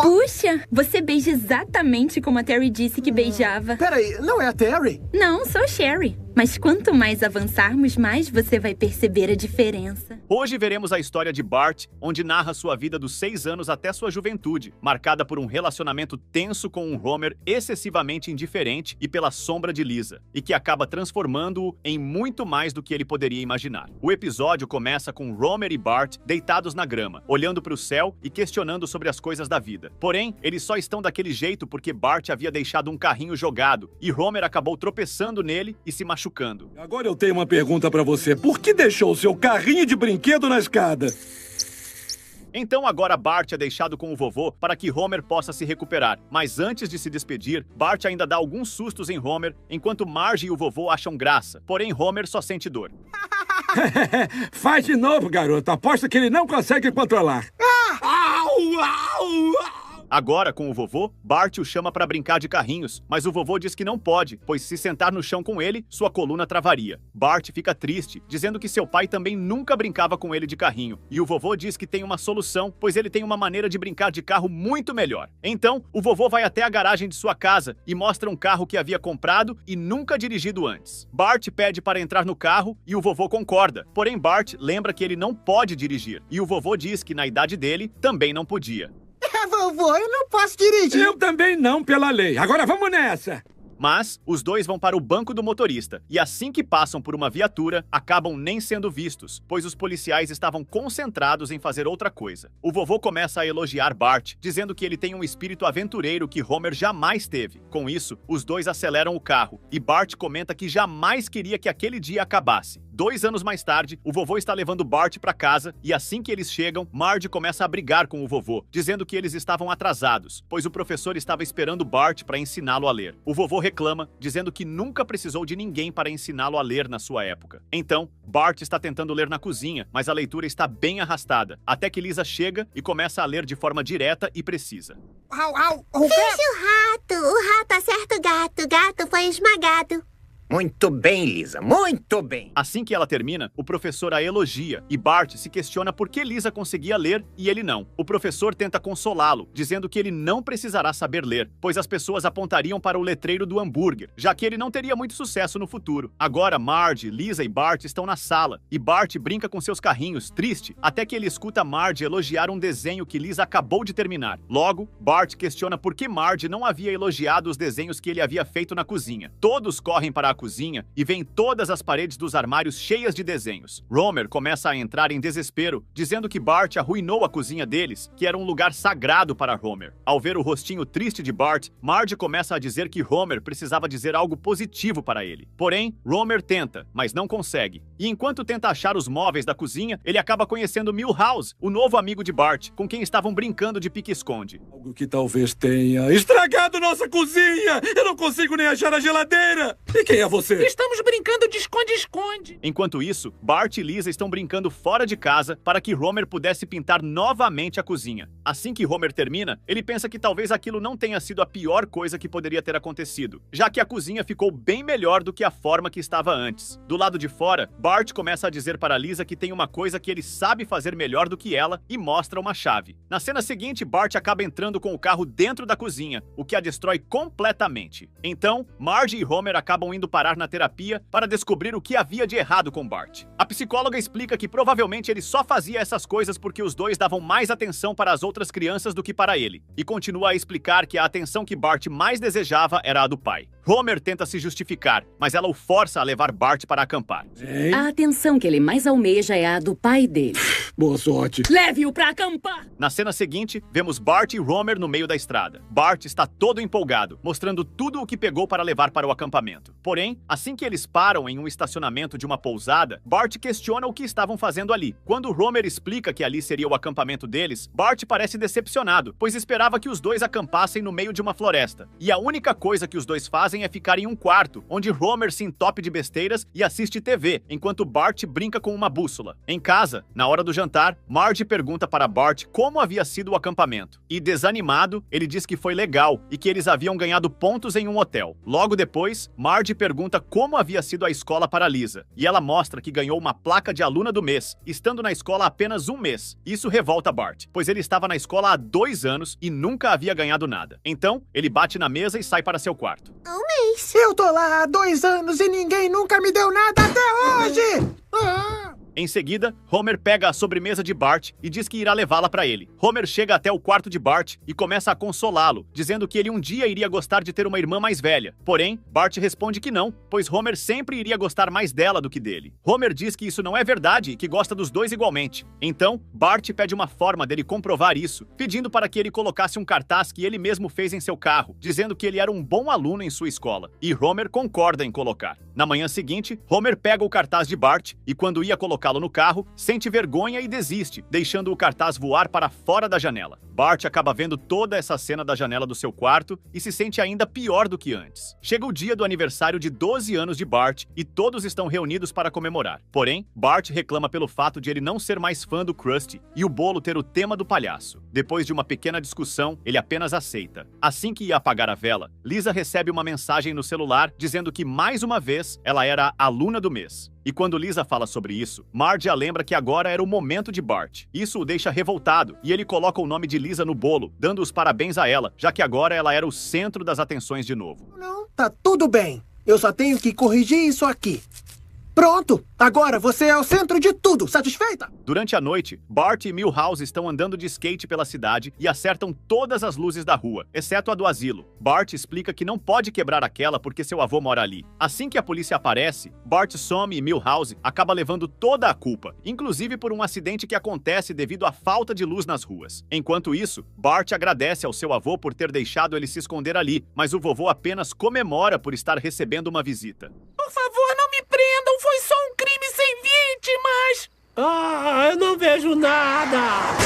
Puxa, você beija exatamente como a Terry disse que beijava. Peraí, não é a Terry? Não, sou Sherry. Mas quanto mais avançarmos, mais você vai perceber a diferença. Hoje veremos a história de Bart, onde narra sua vida dos 6 anos até sua juventude, marcada por um relacionamento tenso com um Homer excessivamente indiferente e pela sombra de Lisa, e que acaba transformando-o em muito mais do que ele poderia imaginar. O episódio começa com Homer e Bart deitados na grama, olhando para o céu e questionando sobre as coisas da vida. Porém, eles só estão daquele jeito porque Bart havia deixado um carrinho jogado, e Homer acabou tropeçando nele e se machucando. Agora eu tenho uma pergunta pra você. Por que deixou o seu carrinho de brinquedo na escada? Então agora Bart é deixado com o vovô para que Homer possa se recuperar. Mas antes de se despedir, Bart ainda dá alguns sustos em Homer, enquanto Marge e o vovô acham graça. Porém, Homer só sente dor. Faz de novo, garoto. Aposto que ele não consegue controlar. Au, au, au. Agora, com o vovô, Bart o chama para brincar de carrinhos, mas o vovô diz que não pode, pois se sentar no chão com ele, sua coluna travaria. Bart fica triste, dizendo que seu pai também nunca brincava com ele de carrinho, e o vovô diz que tem uma solução, pois ele tem uma maneira de brincar de carro muito melhor. Então, o vovô vai até a garagem de sua casa e mostra um carro que havia comprado e nunca dirigido antes. Bart pede para entrar no carro e o vovô concorda, porém Bart lembra que ele não pode dirigir, e o vovô diz que na idade dele também não podia. Vovô, eu não posso dirigir. Eu também não, pela lei. Agora vamos nessa. Mas os dois vão para o banco do motorista, e assim que passam por uma viatura, acabam nem sendo vistos, pois os policiais estavam concentrados em fazer outra coisa. O vovô começa a elogiar Bart, dizendo que ele tem um espírito aventureiro que Homer jamais teve. Com isso, os dois aceleram o carro, e Bart comenta que jamais queria que aquele dia acabasse. 2 anos mais tarde, o vovô está levando Bart para casa, e assim que eles chegam, Marge começa a brigar com o vovô, dizendo que eles estavam atrasados, pois o professor estava esperando Bart para ensiná-lo a ler. O vovô reclama, dizendo que nunca precisou de ninguém para ensiná-lo a ler na sua época. Então, Bart está tentando ler na cozinha, mas a leitura está bem arrastada, até que Lisa chega e começa a ler de forma direta e precisa. Au, au, Veja o rato acerta o gato foi esmagado. Muito bem, Lisa, muito bem. Assim que ela termina, o professor a elogia e Bart se questiona por que Lisa conseguia ler e ele não. O professor tenta consolá-lo, dizendo que ele não precisará saber ler, pois as pessoas apontariam para o letreiro do hambúrguer, já que ele não teria muito sucesso no futuro. Agora Marge, Lisa e Bart estão na sala, e Bart brinca com seus carrinhos, triste, até que ele escuta Marge elogiar um desenho que Lisa acabou de terminar. Logo, Bart questiona por que Marge não havia elogiado os desenhos que ele havia feito na cozinha. Todos correm para a cozinha e veem todas as paredes dos armários cheias de desenhos. Homer começa a entrar em desespero, dizendo que Bart arruinou a cozinha deles, que era um lugar sagrado para Homer. Ao ver o rostinho triste de Bart, Marge começa a dizer que Homer precisava dizer algo positivo para ele. Porém, Homer tenta, mas não consegue. E enquanto tenta achar os móveis da cozinha, ele acaba conhecendo Milhouse, o novo amigo de Bart, com quem estavam brincando de pique-esconde. Algo que talvez tenha estragado nossa cozinha! Eu não consigo nem achar a geladeira! E quem é você? Estamos brincando de esconde-esconde. Enquanto isso, Bart e Lisa estão brincando fora de casa para que Homer pudesse pintar novamente a cozinha. Assim que Homer termina, ele pensa que talvez aquilo não tenha sido a pior coisa que poderia ter acontecido, já que a cozinha ficou bem melhor do que a forma que estava antes. Do lado de fora, Bart começa a dizer para Lisa que tem uma coisa que ele sabe fazer melhor do que ela e mostra uma chave. Na cena seguinte, Bart acaba entrando com o carro dentro da cozinha, o que a destrói completamente. Então, Marge e Homer acabam indo parar na terapia para descobrir o que havia de errado com Bart. A psicóloga explica que provavelmente ele só fazia essas coisas porque os dois davam mais atenção para as outras crianças do que para ele, e continua a explicar que a atenção que Bart mais desejava era a do pai. Homer tenta se justificar, mas ela o força a levar Bart para acampar. Hein? A atenção que ele mais almeja é a do pai dele. Boa sorte. Leve-o para acampar! Na cena seguinte, vemos Bart e Homer no meio da estrada. Bart está todo empolgado, mostrando tudo o que pegou para levar para o acampamento. Porém, assim que eles param em um estacionamento de uma pousada, Bart questiona o que estavam fazendo ali. Quando Homer explica que ali seria o acampamento deles, Bart parece decepcionado, pois esperava que os dois acampassem no meio de uma floresta. E a única coisa que os dois fazem fazem é ficar em um quarto, onde Homer se entope de besteiras e assiste TV, enquanto Bart brinca com uma bússola. Em casa, na hora do jantar, Marge pergunta para Bart como havia sido o acampamento. E, desanimado, ele diz que foi legal e que eles haviam ganhado pontos em um hotel. Logo depois, Marge pergunta como havia sido a escola para Lisa, e ela mostra que ganhou uma placa de aluna do mês, estando na escola há apenas um mês. Isso revolta Bart, pois ele estava na escola há 2 anos e nunca havia ganhado nada. Então, ele bate na mesa e sai para seu quarto. Um mês. Eu tô lá há 2 anos e ninguém nunca me deu nada até hoje! Em seguida, Homer pega a sobremesa de Bart e diz que irá levá-la para ele. Homer chega até o quarto de Bart e começa a consolá-lo, dizendo que ele um dia iria gostar de ter uma irmã mais velha. Porém, Bart responde que não, pois Homer sempre iria gostar mais dela do que dele. Homer diz que isso não é verdade e que gosta dos dois igualmente. Então, Bart pede uma forma dele comprovar isso, pedindo para que ele colocasse um cartaz que ele mesmo fez em seu carro, dizendo que ele era um bom aluno em sua escola. E Homer concorda em colocar. Na manhã seguinte, Homer pega o cartaz de Bart e, quando ia colocá-lo no carro, sente vergonha e desiste, deixando o cartaz voar para fora da janela. Bart acaba vendo toda essa cena da janela do seu quarto e se sente ainda pior do que antes. Chega o dia do aniversário de 12 anos de Bart e todos estão reunidos para comemorar. Porém, Bart reclama pelo fato de ele não ser mais fã do Krusty e o bolo ter o tema do palhaço. Depois de uma pequena discussão, ele apenas aceita. Assim que ia apagar a vela, Lisa recebe uma mensagem no celular dizendo que, mais uma vez, ela era a aluna do mês. E quando Lisa fala sobre isso, Marge a lembra que agora era o momento de Bart. Isso o deixa revoltado, e ele coloca o nome de Lisa no bolo, dando os parabéns a ela, já que agora ela era o centro das atenções de novo. Não, tá tudo bem. Eu só tenho que corrigir isso aqui. Pronto! Agora você é o centro de tudo! Satisfeita? Durante a noite, Bart e Milhouse estão andando de skate pela cidade e acertam todas as luzes da rua, exceto a do asilo. Bart explica que não pode quebrar aquela porque seu avô mora ali. Assim que a polícia aparece, Bart some e Milhouse acaba levando toda a culpa, inclusive por um acidente que acontece devido à falta de luz nas ruas. Enquanto isso, Bart agradece ao seu avô por ter deixado ele se esconder ali, mas o vovô apenas comemora por estar recebendo uma visita. Por favor, não me prendam! Foi só um crime sem vítimas! Eu não vejo nada!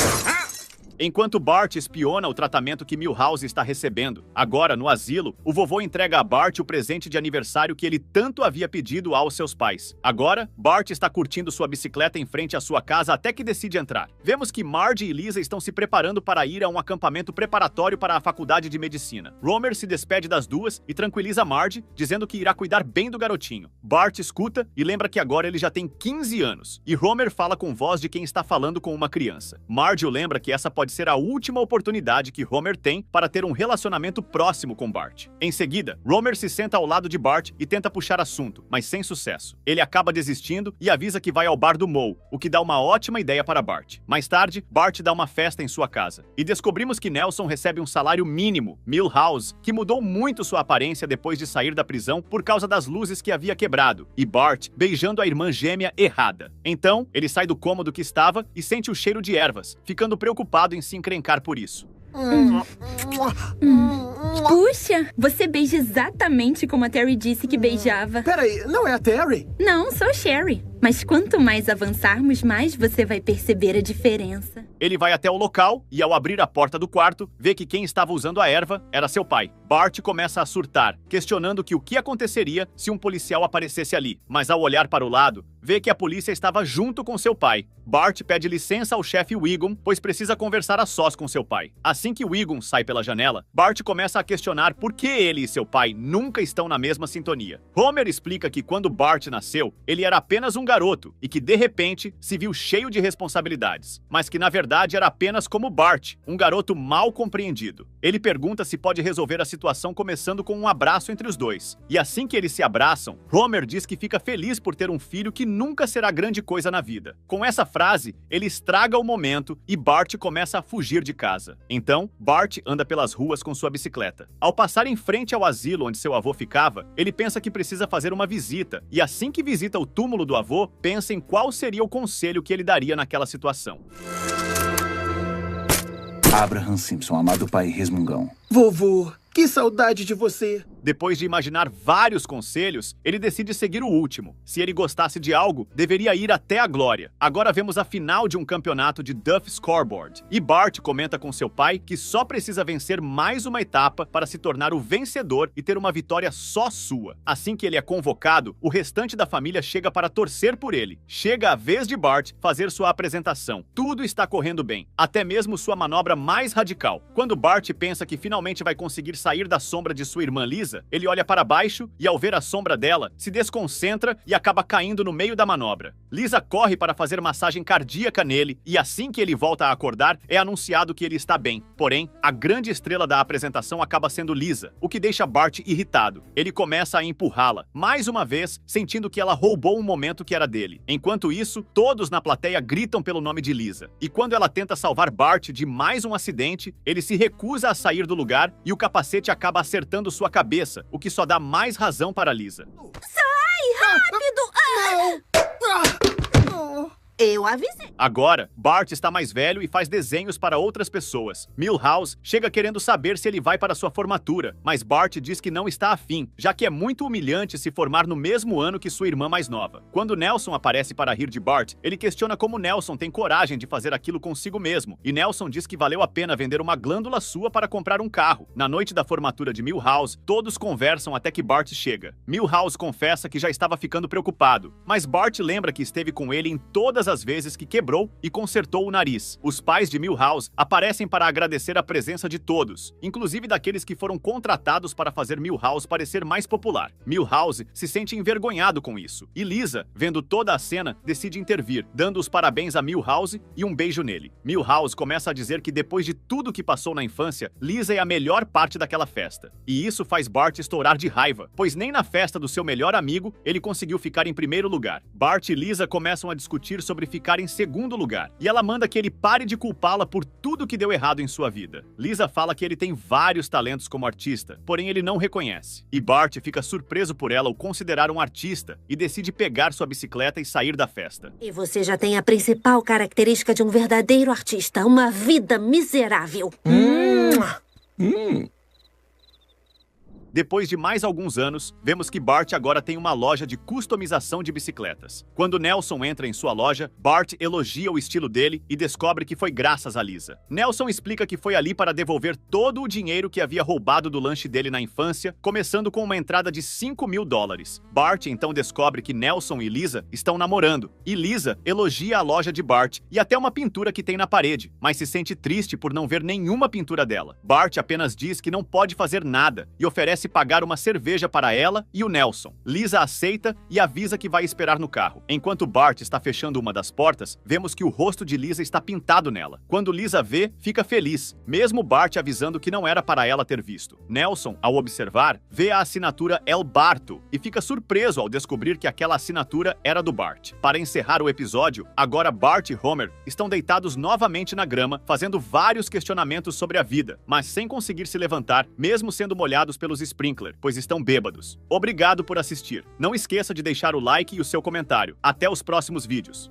Enquanto Bart espiona o tratamento que Milhouse está recebendo, agora no asilo, o vovô entrega a Bart o presente de aniversário que ele tanto havia pedido aos seus pais. Agora, Bart está curtindo sua bicicleta em frente à sua casa até que decide entrar. Vemos que Marge e Lisa estão se preparando para ir a um acampamento preparatório para a faculdade de medicina. Homer se despede das duas e tranquiliza Marge, dizendo que irá cuidar bem do garotinho. Bart escuta e lembra que agora ele já tem 15 anos, e Homer fala com voz de quem está falando com uma criança. Marge o lembra que essa pode ser a última oportunidade que Homer tem para ter um relacionamento próximo com Bart. Em seguida, Homer se senta ao lado de Bart e tenta puxar assunto, mas sem sucesso. Ele acaba desistindo e avisa que vai ao bar do Moe, o que dá uma ótima ideia para Bart. Mais tarde, Bart dá uma festa em sua casa. E descobrimos que Nelson recebe um salário mínimo, Milhouse, que mudou muito sua aparência depois de sair da prisão por causa das luzes que havia quebrado, e Bart beijando a irmã gêmea errada. Então, ele sai do cômodo que estava e sente o cheiro de ervas, ficando preocupado em se encrencar por isso. Puxa, você beija exatamente como a Terry disse que beijava. Peraí, não é a Terry? Não, sou Sherry. Mas quanto mais avançarmos, mais você vai perceber a diferença. Ele vai até o local e, ao abrir a porta do quarto, vê que quem estava usando a erva era seu pai. Bart começa a surtar, questionando o que aconteceria se um policial aparecesse ali. Mas ao olhar para o lado, vê que a polícia estava junto com seu pai. Bart pede licença ao chefe Wiggum, pois precisa conversar a sós com seu pai. Assim que Wiggum sai pela janela, Bart começa a questionar por que ele e seu pai nunca estão na mesma sintonia. Homer explica que quando Bart nasceu, ele era apenas um garoto e que, de repente, se viu cheio de responsabilidades, mas que, na verdade, era apenas como Bart, um garoto mal compreendido. Ele pergunta se pode resolver a situação começando com um abraço entre os dois. E assim que eles se abraçam, Homer diz que fica feliz por ter um filho que nunca será grande coisa na vida. Com essa frase, ele estraga o momento e Bart começa a fugir de casa. Então, Bart anda pelas ruas com sua bicicleta. Ao passar em frente ao asilo onde seu avô ficava, ele pensa que precisa fazer uma visita, e assim que visita o túmulo do avô, pensa em qual seria o conselho que ele daria naquela situação. Abraham Simpson, amado pai resmungão. Vovô, que saudade de você. Depois de imaginar vários conselhos, ele decide seguir o último. Se ele gostasse de algo, deveria ir até a glória. Agora vemos a final de um campeonato de Duff Scoreboard. E Bart comenta com seu pai que só precisa vencer mais uma etapa para se tornar o vencedor e ter uma vitória só sua. Assim que ele é convocado, o restante da família chega para torcer por ele. Chega a vez de Bart fazer sua apresentação. Tudo está correndo bem, até mesmo sua manobra mais radical. Quando Bart pensa que finalmente vai conseguir sair da sombra de sua irmã Lisa, ele olha para baixo e, ao ver a sombra dela, se desconcentra e acaba caindo no meio da manobra. Lisa corre para fazer massagem cardíaca nele e, assim que ele volta a acordar, é anunciado que ele está bem. Porém, a grande estrela da apresentação acaba sendo Lisa, o que deixa Bart irritado. Ele começa a empurrá-la, mais uma vez, sentindo que ela roubou um momento que era dele. Enquanto isso, todos na plateia gritam pelo nome de Lisa. E quando ela tenta salvar Bart de mais um acidente, ele se recusa a sair do lugar e o capacete acaba acertando sua cabeça, o que só dá mais razão para Lisa. Sai, rápido! Eu avisei. Agora, Bart está mais velho e faz desenhos para outras pessoas. Milhouse chega querendo saber se ele vai para sua formatura, mas Bart diz que não está afim, já que é muito humilhante se formar no mesmo ano que sua irmã mais nova. Quando Nelson aparece para rir de Bart, ele questiona como Nelson tem coragem de fazer aquilo consigo mesmo, e Nelson diz que valeu a pena vender uma glândula sua para comprar um carro. Na noite da formatura de Milhouse, todos conversam até que Bart chega. Milhouse confessa que já estava ficando preocupado, mas Bart lembra que esteve com ele em todas as vezes que quebrou e consertou o nariz. Os pais de Milhouse aparecem para agradecer a presença de todos, inclusive daqueles que foram contratados para fazer Milhouse parecer mais popular. Milhouse se sente envergonhado com isso, e Lisa, vendo toda a cena, decide intervir, dando os parabéns a Milhouse e um beijo nele. Milhouse começa a dizer que depois de tudo que passou na infância, Lisa é a melhor parte daquela festa. E isso faz Bart estourar de raiva, pois nem na festa do seu melhor amigo ele conseguiu ficar em primeiro lugar. Bart e Lisa começam a discutir sobre ficar em segundo lugar, e ela manda que ele pare de culpá-la por tudo que deu errado em sua vida. Lisa fala que ele tem vários talentos como artista, porém ele não reconhece. E Bart fica surpreso por ela o considerar um artista e decide pegar sua bicicleta e sair da festa. E você já tem a principal característica de um verdadeiro artista, uma vida miserável. Depois de mais alguns anos, vemos que Bart agora tem uma loja de customização de bicicletas. Quando Nelson entra em sua loja, Bart elogia o estilo dele e descobre que foi graças a Lisa. Nelson explica que foi ali para devolver todo o dinheiro que havia roubado do lanche dele na infância, começando com uma entrada de $5.000. Bart então descobre que Nelson e Lisa estão namorando, e Lisa elogia a loja de Bart e até uma pintura que tem na parede, mas se sente triste por não ver nenhuma pintura dela. Bart apenas diz que não pode fazer nada e oferece pagar uma cerveja para ela e o Nelson. Lisa aceita e avisa que vai esperar no carro. Enquanto Bart está fechando uma das portas, vemos que o rosto de Lisa está pintado nela. Quando Lisa vê, fica feliz, mesmo Bart avisando que não era para ela ter visto. Nelson, ao observar, vê a assinatura El Barto e fica surpreso ao descobrir que aquela assinatura era do Bart. Para encerrar o episódio, agora Bart e Homer estão deitados novamente na grama, fazendo vários questionamentos sobre a vida, mas sem conseguir se levantar, mesmo sendo molhados pelos sprinkler, pois estão bêbados. Obrigado por assistir. Não esqueça de deixar o like e o seu comentário. Até os próximos vídeos.